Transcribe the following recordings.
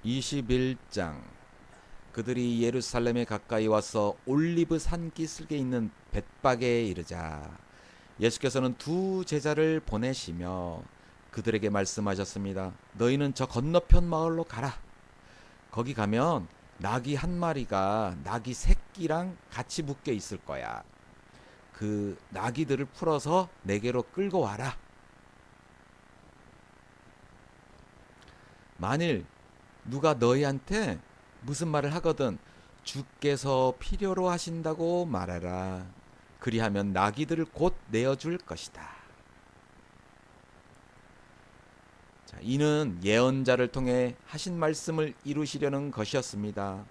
21장. 그들이 예루살렘에 가까이 와서 올리브 산기슭에 있는 벳박에 이르자 예수께서는 두 제자를 보내시며 그들에게 말씀하셨습니다. 너희는 저 건너편 마을로 가라. 거기 가면 나귀 한 마리가 나귀 새끼랑 같이 묶여 있을 거야. 그 나귀들을 풀어서 내게로 끌고 와라. 만일 누가 너희한테 무슨 말을 하거든 주께서 필요로 하신다고 말하라. 그리하면 나귀들을 곧 내어줄 것이다. 자, 이는 예언자를 통해 하신 말씀을 이루시려는 것이었습니다.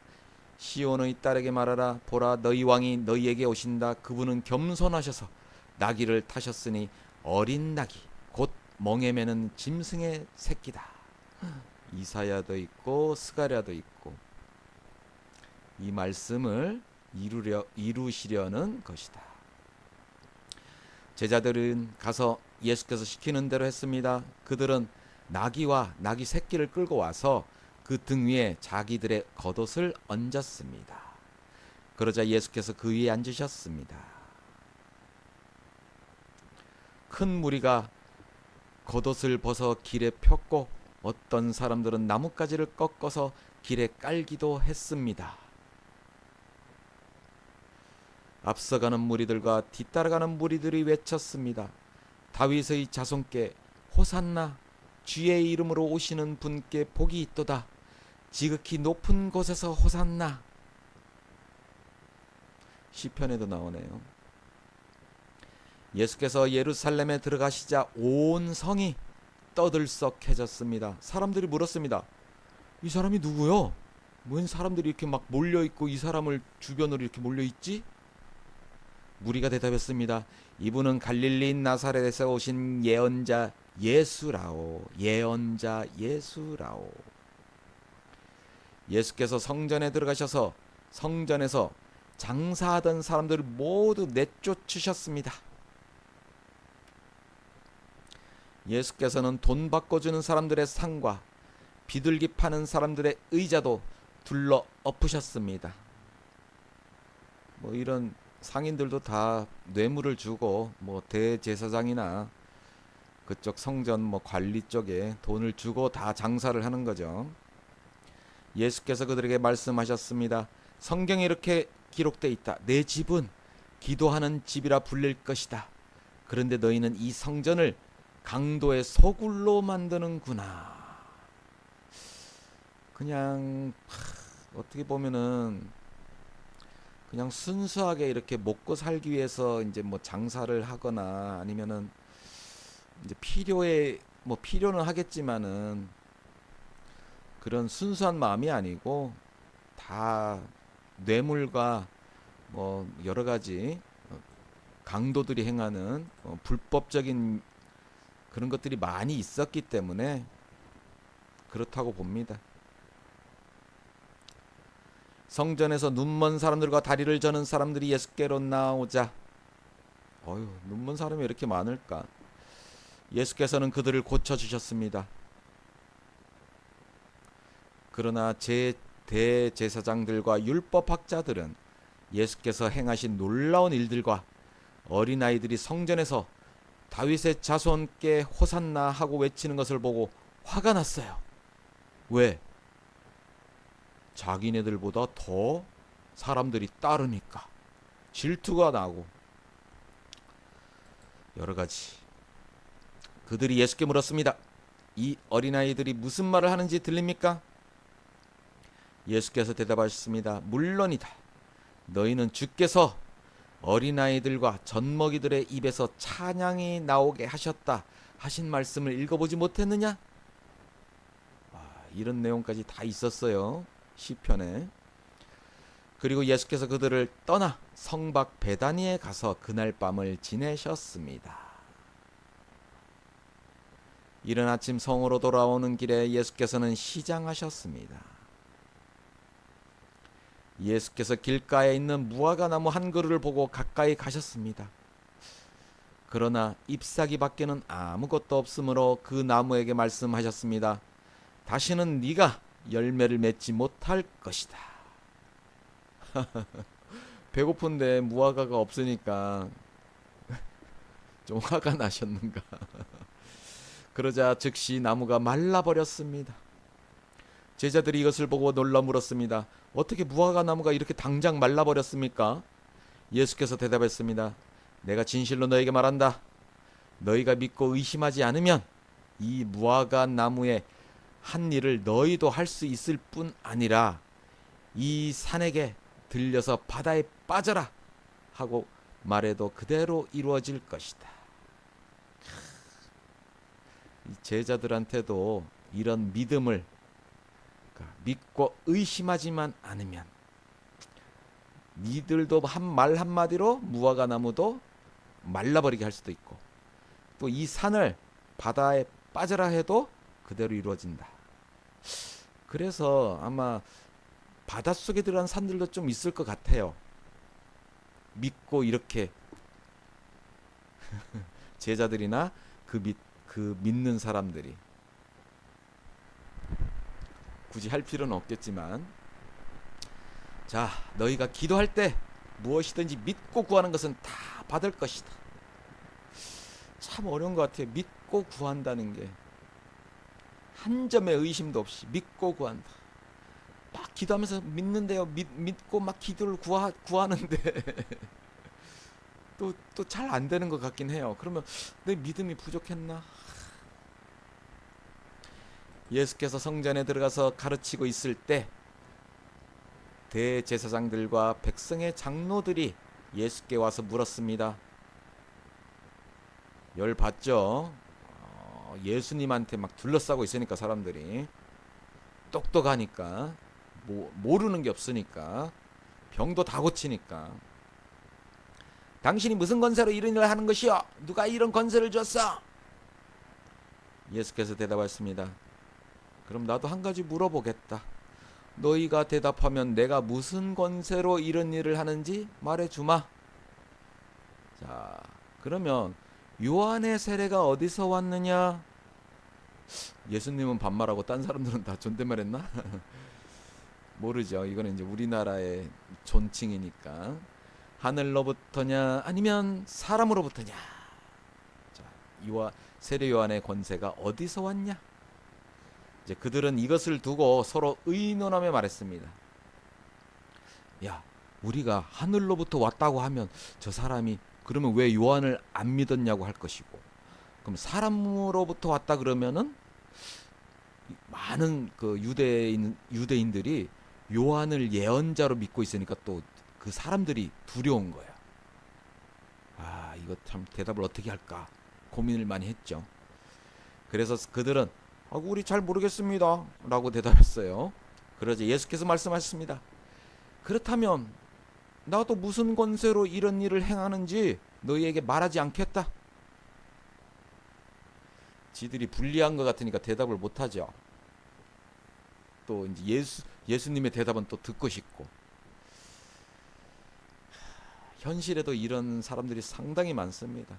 시온의 딸에게 말하라. 보라, 너희 왕이 너희에게 오신다. 그분은 겸손하셔서 나귀를 타셨으니 어린 나귀 곧 멍에 매는 짐승의 새끼다. 이사야도 있고 스가랴도 있고 이 말씀을 이루시려는 것이다. 제자들은 가서 예수께서 시키는 대로 했습니다. 그들은 나귀와 나귀 새끼를 끌고 와서 그 등 위에 자기들의 겉옷을 얹었습니다. 그러자 예수께서 그 위에 앉으셨습니다. 큰 무리가 겉옷을 벗어 길에 폈고 어떤 사람들은 나뭇가지를 꺾어서 길에 깔기도 했습니다. 앞서가는 무리들과 뒤따라가는 무리들이 외쳤습니다. 다윗의 자손께 호산나, 주의 이름으로 오시는 분께 복이 있도다. 지극히 높은 곳에서 호산나. 시편에도 나오네요. 예수께서 예루살렘에 들어가시자 온 성이 떠들썩해졌습니다. 사람들이 물었습니다. 이 사람이 누구요? 웬 사람들이 이렇게 막 몰려있고 이 사람을 주변으로 이렇게 몰려있지? 무리가 대답했습니다. 이분은 갈릴리인 나사렛에서 오신 예언자 예수라오. 예언자 예수라오. 예수께서 성전에 들어가셔서 성전에서 장사하던 사람들을 모두 내쫓으셨습니다. 예수께서는 돈 바꿔주는 사람들의 상과 비둘기 파는 사람들의 의자도 둘러 엎으셨습니다. 이런 상인들도 다 뇌물을 주고 대제사장이나 그쪽 성전 관리 쪽에 돈을 주고 다 장사를 하는 거죠. 예수께서 그들에게 말씀하셨습니다. 성경에 이렇게 기록되어 있다. 내 집은 기도하는 집이라 불릴 것이다. 그런데 너희는 이 성전을 강도의 소굴로 만드는구나. 그냥 어떻게 보면은 그냥 순수하게 이렇게 먹고 살기 위해서 이제 장사를 하거나 아니면은 이제 필요는 하겠지만은 그런 순수한 마음이 아니고 다 뇌물과 여러 가지 강도들이 행하는 불법적인 그런 것들이 많이 있었기 때문에 그렇다고 봅니다. 성전에서 눈먼 사람들과 다리를 저는 사람들이 예수께로 나오자 눈먼 사람이 이렇게 많을까? 예수께서는 그들을 고쳐주셨습니다. 그러나 대제사장들과 율법학자들은 예수께서 행하신 놀라운 일들과 어린아이들이 성전에서 다윗의 자손께 호산나 하고 외치는 것을 보고 화가 났어요. 왜? 자기네들보다 더 사람들이 따르니까 질투가 나고 여러 가지. 그들이 예수께 물었습니다. 이 어린아이들이 무슨 말을 하는지 들립니까? 예수께서 대답하셨습니다. 물론이다. 너희는 주께서 어린아이들과 젖먹이들의 입에서 찬양이 나오게 하셨다 하신 말씀을 읽어보지 못했느냐? 이런 내용까지 다 있었어요. 시편에. 그리고 예수께서 그들을 떠나 성박 베다니에 가서 그날 밤을 지내셨습니다. 이른 아침 성으로 돌아오는 길에 예수께서는 시장하셨습니다. 예수께서 길가에 있는 무화과 나무 한 그루를 보고 가까이 가셨습니다. 그러나 잎사귀 밖에는 아무것도 없으므로 그 나무에게 말씀하셨습니다. 다시는 네가 열매를 맺지 못할 것이다. 배고픈데 무화과가 없으니까 좀 화가 나셨는가. 그러자 즉시 나무가 말라버렸습니다. 제자들이 이것을 보고 놀라 물었습니다. 어떻게 무화과 나무가 이렇게 당장 말라버렸습니까? 예수께서 대답했습니다. 내가 진실로 너에게 말한다. 너희가 믿고 의심하지 않으면 이 무화과 나무의 한 일을 너희도 할 수 있을 뿐 아니라 이 산에게 들려서 바다에 빠져라 하고 말해도 그대로 이루어질 것이다. 제자들한테도 이런 믿음을, 믿고 의심하지만 않으면, 니들도 한 말 한마디로 무화과 나무도 말라버리게 할 수도 있고, 또 이 산을 바다에 빠져라 해도 그대로 이루어진다. 그래서 아마 바닷속에 들어간 산들도 좀 있을 것 같아요. 믿고 이렇게 제자들이나 그 믿는 사람들이, 굳이 할 필요는 없겠지만, 자, 너희가 기도할 때 무엇이든지 믿고 구하는 것은 다 받을 것이다. 참 어려운 것 같아요. 믿고 구한다는 게 한 점의 의심도 없이 믿고 구한다. 막 기도하면서 믿는데요. 믿고 막 기도를 구하는데 또 잘 안 되는 것 같긴 해요. 그러면 내 믿음이 부족했나? 예수께서 성전에 들어가서 가르치고 있을 때 대제사장들과 백성의 장로들이 예수께 와서 물었습니다. 열 받죠? 예수님한테 막 둘러싸고 있으니까 사람들이 똑똑하니까, 모르는 게 없으니까, 병도 다 고치니까, 당신이 무슨 권세로 이런 일을 하는 것이요? 누가 이런 권세를 줬어? 예수께서 대답하셨습니다. 그럼 나도 한 가지 물어보겠다. 너희가 대답하면 내가 무슨 권세로 이런 일을 하는지 말해주마. 자, 그러면 요한의 세례가 어디서 왔느냐? 예수님은 반말하고 딴 사람들은 다 존댓말했나? 모르죠. 이거는 이제 우리나라의 존칭이니까. 하늘로부터냐 아니면 사람으로부터냐? 자, 세례 요한의 권세가 어디서 왔냐? 이제 그들은 이것을 두고 서로 의논하며 말했습니다. 야, 우리가 하늘로부터 왔다고 하면 저 사람이 그러면 왜 요한을 안 믿었냐고 할 것이고, 그럼 사람으로부터 왔다 그러면은 많은 그 유대인들이 요한을 예언자로 믿고 있으니까 또 그 사람들이 두려운 거야. 아, 이거 참 대답을 어떻게 할까 고민을 많이 했죠. 그래서 그들은 우리 잘 모르겠습니다 라고 대답했어요. 그러자 예수께서 말씀하셨습니다. 그렇다면 나도 무슨 권세로 이런 일을 행하는지 너희에게 말하지 않겠다. 지들이 불리한 것 같으니까 대답을 못하죠. 또 이제 예수님의 대답은 또 듣고 싶고. 현실에도 이런 사람들이 상당히 많습니다.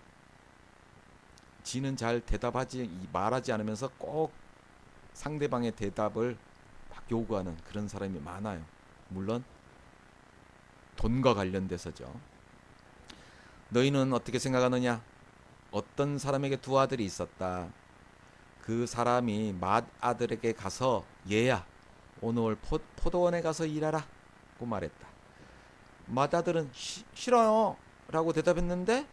지는 잘 말하지 않으면서 꼭 상대방의 대답을 막 요구하는 그런 사람이 많아요. 물론 돈과 관련돼서죠. 너희는 어떻게 생각하느냐? 어떤 사람에게 두 아들이 있었다. 그 사람이 맏아들에게 가서 얘야, 오늘 포도원에 가서 일하라 고 말했다. 맏아들은 싫어요 라고 대답했는데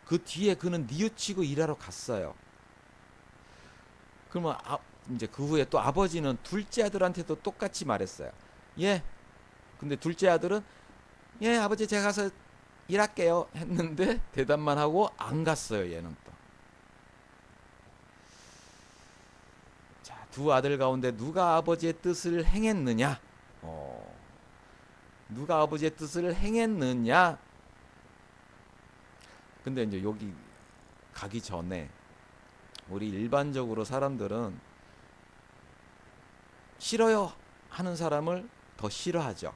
그 뒤에 그는 뉘우치고 일하러 갔어요. 그러면 이제 그 후에 또 아버지는 둘째 아들한테도 똑같이 말했어요. 예. 근데 둘째 아들은 예, 아버지 제가 가서 일할게요 했는데 대답만 하고 안 갔어요. 얘는 또. 자, 두 아들 가운데 누가 아버지의 뜻을 행했느냐? 누가 아버지의 뜻을 행했느냐? 근데 이제 여기 가기 전에 우리 일반적으로 사람들은 싫어요 하는 사람을 더 싫어하죠.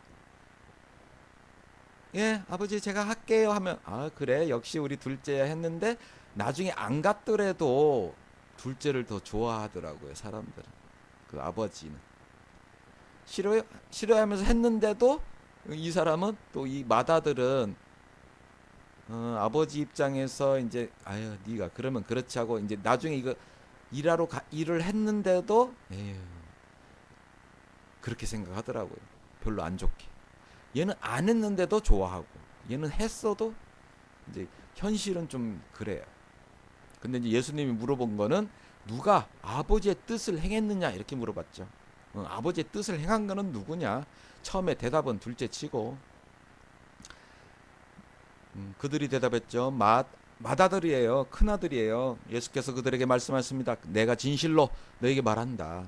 예, 아버지 제가 할게요 하면 그래 역시 우리 둘째야 했는데 나중에 안 갔더라도 둘째를 더 좋아하더라고요. 사람들은. 그 아버지는. 싫어하면서 했는데도 이 사람은 또 이 맏아들은 아버지 입장에서 이제 아유 네가 그러면 그렇지 하고 이제 나중에 이거 일을 했는데도 에휴, 그렇게 생각하더라고요. 별로 안 좋게. 얘는 안 했는데도 좋아하고 얘는 했어도 이제 현실은 좀 그래요. 근데 이제 예수님이 물어본 거는 누가 아버지의 뜻을 행했느냐 이렇게 물어봤죠. 아버지의 뜻을 행한 거는 누구냐? 처음에 대답은 둘째치고 그들이 대답했죠. 맏아들이에요. 큰아들이에요. 예수께서 그들에게 말씀하십니다. 내가 진실로 너에게 말한다.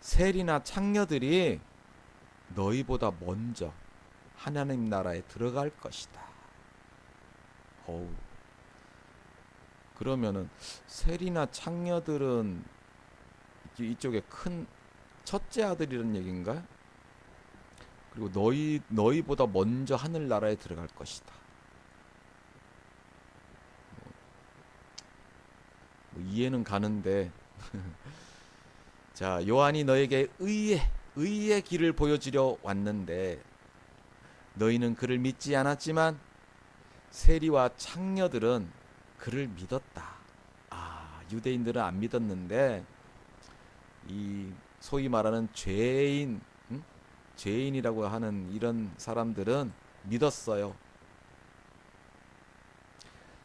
세리나 창녀들이 너희보다 먼저 하나님 나라에 들어갈 것이다. 어우. 그러면은 세리나 창녀들은 이쪽에 큰 첫째 아들이라는 얘기인가? 그리고 너희보다 먼저 하늘 나라에 들어갈 것이다. 뭐 이해는 가는데 자, 요한이 너에게 의의 길을 보여주려 왔는데 너희는 그를 믿지 않았지만 세리와 창녀들은 그를 믿었다. 아, 유대인들은 안 믿었는데 이 소위 말하는 죄인이라고 하는 이런 사람들은 믿었어요.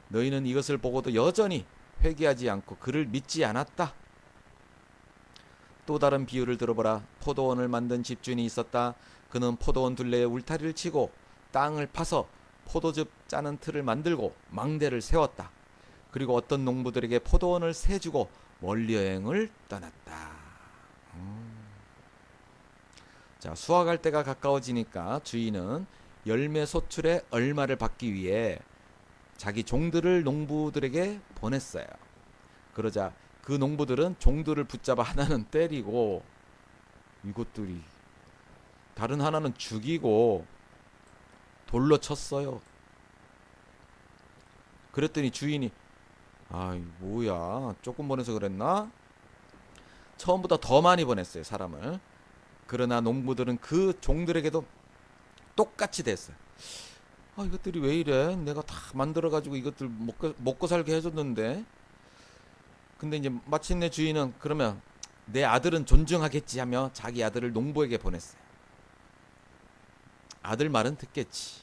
너희는 이것을 보고도 여전히 회개하지 않고 그를 믿지 않았다. 또 다른 비유를 들어보라. 포도원을 만든 집주인이 있었다. 그는 포도원 둘레에 울타리를 치고 땅을 파서 포도즙 짜는 틀을 만들고 망대를 세웠다. 그리고 어떤 농부들에게 포도원을 세주고 멀리 여행을 떠났다. 자, 수확할 때가 가까워지니까 주인은 열매 소출의 얼마를 받기 위해 자기 종들을 농부들에게 보냈어요. 그러자 그 농부들은 종들을 붙잡아 하나는 때리고 이것들이 다른 하나는 죽이고 돌로 쳤어요. 그랬더니 주인이 아이 뭐야 조금 보내서 그랬나? 처음보다 더 많이 보냈어요 사람을. 그러나 농부들은 그 종들에게도 똑같이 됐어요. 아 이것들이 왜 이래? 내가 다 만들어가지고 이것들 먹고 살게 해줬는데. 근데 이제 마침내 주인은 그러면 내 아들은 존중하겠지 하며 자기 아들을 농부에게 보냈어요. 아들 말은 듣겠지.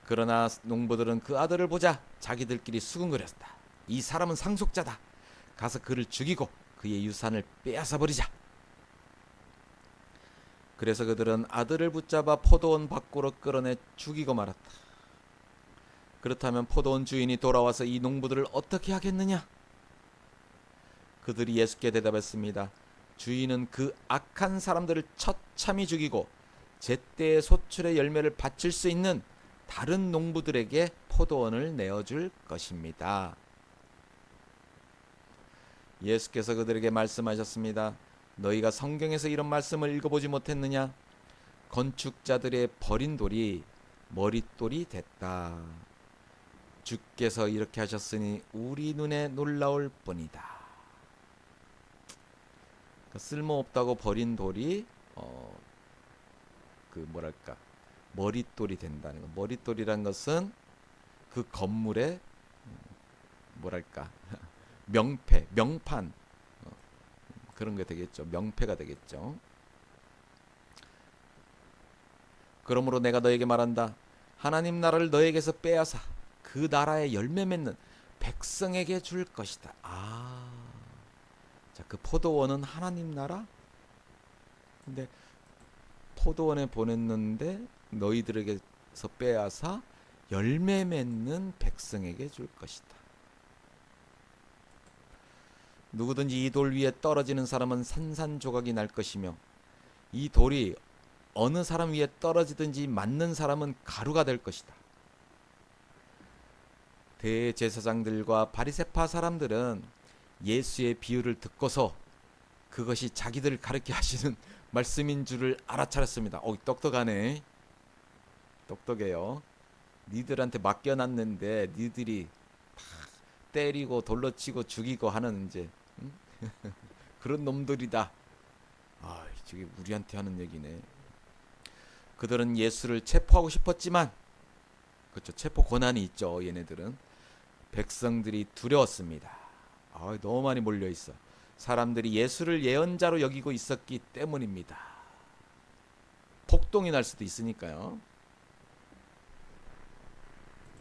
그러나 농부들은 그 아들을 보자 자기들끼리 수군거렸다. 이 사람은 상속자다. 가서 그를 죽이고 그의 유산을 빼앗아 버리자. 그래서 그들은 아들을 붙잡아 포도원 밖으로 끌어내 죽이고 말았다. 그렇다면 포도원 주인이 돌아와서 이 농부들을 어떻게 하겠느냐? 그들이 예수께 대답했습니다. 주인은 그 악한 사람들을 처참히 죽이고 제때의 소출의 열매를 바칠 수 있는 다른 농부들에게 포도원을 내어줄 것입니다. 예수께서 그들에게 말씀하셨습니다. 너희가 성경에서 이런 말씀을 읽어보지 못했느냐? 건축자들의 버린 돌이 머릿돌이 됐다. 주께서 이렇게 하셨으니 우리 눈에 놀라울 뿐이다. 쓸모없다고 버린 돌이 머릿돌이 된다는 거. 머릿돌이란 것은 그 건물의 명판 그런 게 되겠죠. 명패가 되겠죠. 그러므로 내가 너에게 말한다. 하나님 나라를 너에게서 빼앗아 그 나라의 열매 맺는 백성에게 줄 것이다. 자, 그 포도원은 하나님 나라? 근데 포도원에 보냈는데 너희들에게서 빼앗아 열매 맺는 백성에게 줄 것이다. 누구든지 이 돌 위에 떨어지는 사람은 산산조각이 날 것이며 이 돌이 어느 사람 위에 떨어지든지 맞는 사람은 가루가 될 것이다. 대제사장들과 바리새파 사람들은 예수의 비유를 듣고서 그것이 자기들을 가르쳐 하시는 말씀인 줄을 알아차렸습니다. 똑똑하네. 똑똑해요. 니들한테 맡겨놨는데 니들이 때리고 돌로 치고 죽이고 하는 이제 그런 놈들이다. 저게 우리한테 하는 얘기네. 그들은 예수를 체포하고 싶었지만, 그렇죠, 체포 권한이 있죠. 얘네들은. 백성들이 두려웠습니다. 너무 많이 몰려 있어. 사람들이 예수를 예언자로 여기고 있었기 때문입니다. 폭동이 날 수도 있으니까요.